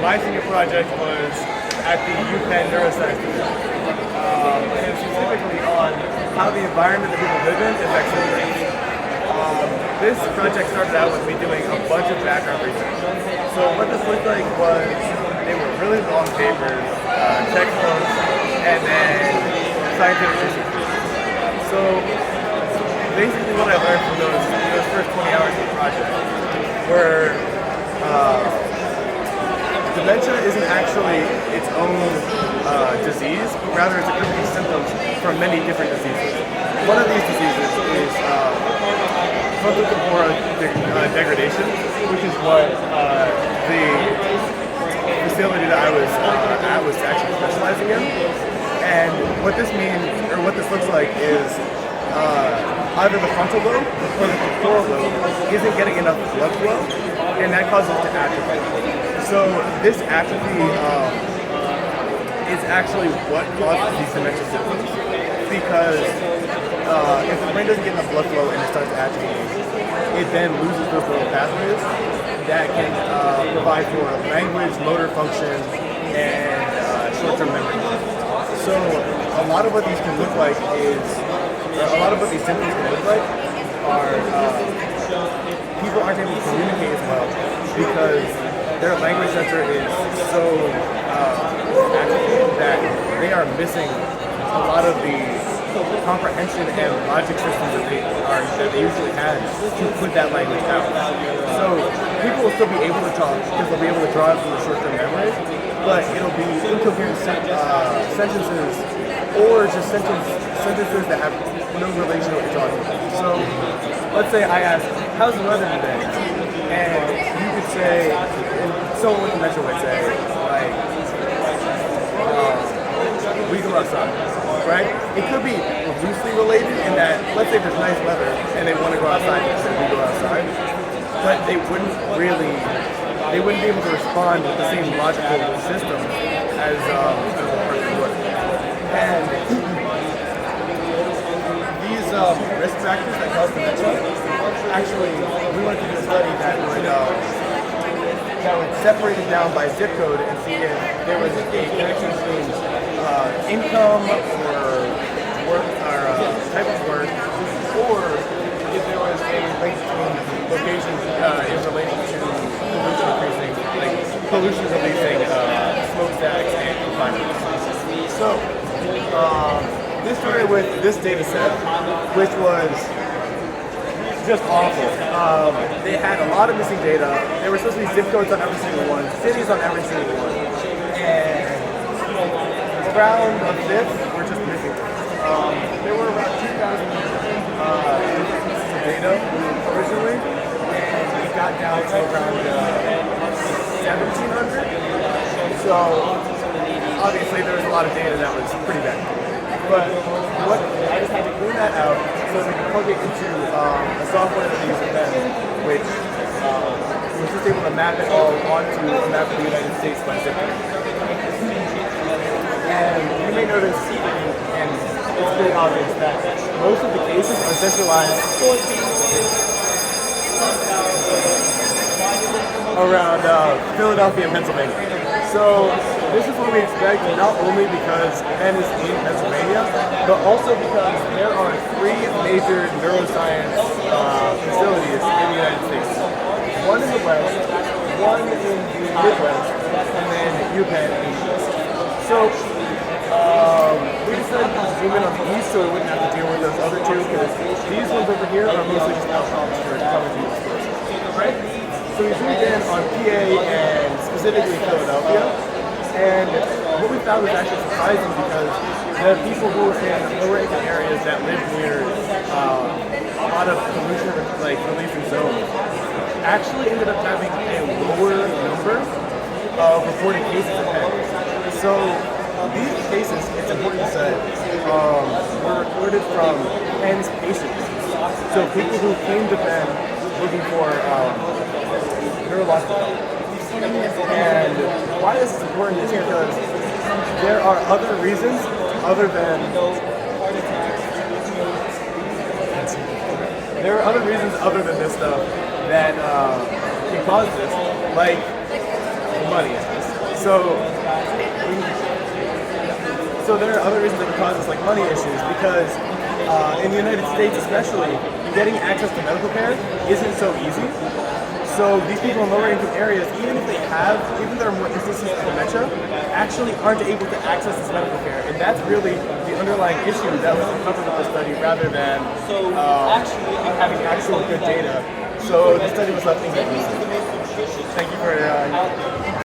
my senior project was at the UPenn Neuroscience Division, and specifically on how the environment that people live in affects their brain. This project started out with me doing a bunch of background research. So what this looked like was they were really long papers, textbooks, and then scientific research. So basically what I learned from those first 20 hours of the project were dementia isn't actually its own disease, but rather it's a group of symptoms from many different diseases. One of these diseases is frontotemporal degradation, which is what the facility that I was at was actually specializing in. And what this means, or what this looks like, is either the frontal lobe or the temporal lobe isn't getting enough blood flow, and that causes it to atrophy. So this atrophy is actually what causes these dementia symptoms, because if the brain doesn't get enough blood flow and it starts to atrophy, it then loses those little pathways that can provide for language, motor function, and short-term memory. So a lot of what these can look like is, a lot of what these symptoms can look like are people aren't able to communicate as well because their language center is so atrophied that they are missing a lot of the comprehension and logic systems that they usually had to put that language out. So people will still be able to talk because they'll be able to draw it from the short-term memory, but it'll be incoherent sentences or just sentences that have no relation to what you're talking about. So let's say I ask, how's the weather today? And you could say, and someone with dementia would say, like, we go outside, right? It could be loosely related in that, let's say there's nice weather and they want to go outside and say we go outside, but they wouldn't be able to respond with the same logical system as a person would. And these risk factors that cause dementia, actually, we wanted to do a study that would separate it down by zip code and see if there was a connection between income or work or type of work, or if there was a link between locations in relation to pollution increasing, like pollution releasing smokestacks and confinements. So this started with this data set, which was just awful. They had a lot of missing data. There were supposed to be zip codes on every single one, cities on every single one, and around a fifth were just missing. There were about 2,000 pieces of data originally, and we got down to around 1,700. So obviously there was a lot of data that was pretty bad. But I just had to clean that out so we could plug it into a software that we use at Penn, which was just able to map it all onto a map of the United States by zip code. And you may notice, and it's pretty obvious, that most of the cases are centralized around Philadelphia and Pennsylvania. So this is what we expect, not only because Penn is in Pennsylvania, but also because there are 3 major neuroscience facilities in the United States. One in the West, one in the Midwest, and then UPenn in the East. So we decided to zoom in on the East so we wouldn't have to deal with those other 2, because these ones over here are mostly just outcomes for college universities. Right? So we zoomed in on PA and specifically Philadelphia. And what we found was actually surprising because the people who were in lower income areas that lived near a lot of pollution like releasing zones actually ended up having a lower number of reported cases of Penn. So these cases, it's important to say, were recorded from Penn's patients. So people who came to Penn looking for neurological help. And why this is important is because there are other reasons other than this stuff that can cause this, like money. So, so there are other reasons that can cause us, like money issues, because in the United States especially, getting access to medical care isn't so easy. So these people in lower income areas, even if there are more instances of dementia, actually aren't able to access this medical care. And that's really the underlying issue that was uncovered with the study rather than having actual good data. So the study was left inconclusive. Thank you for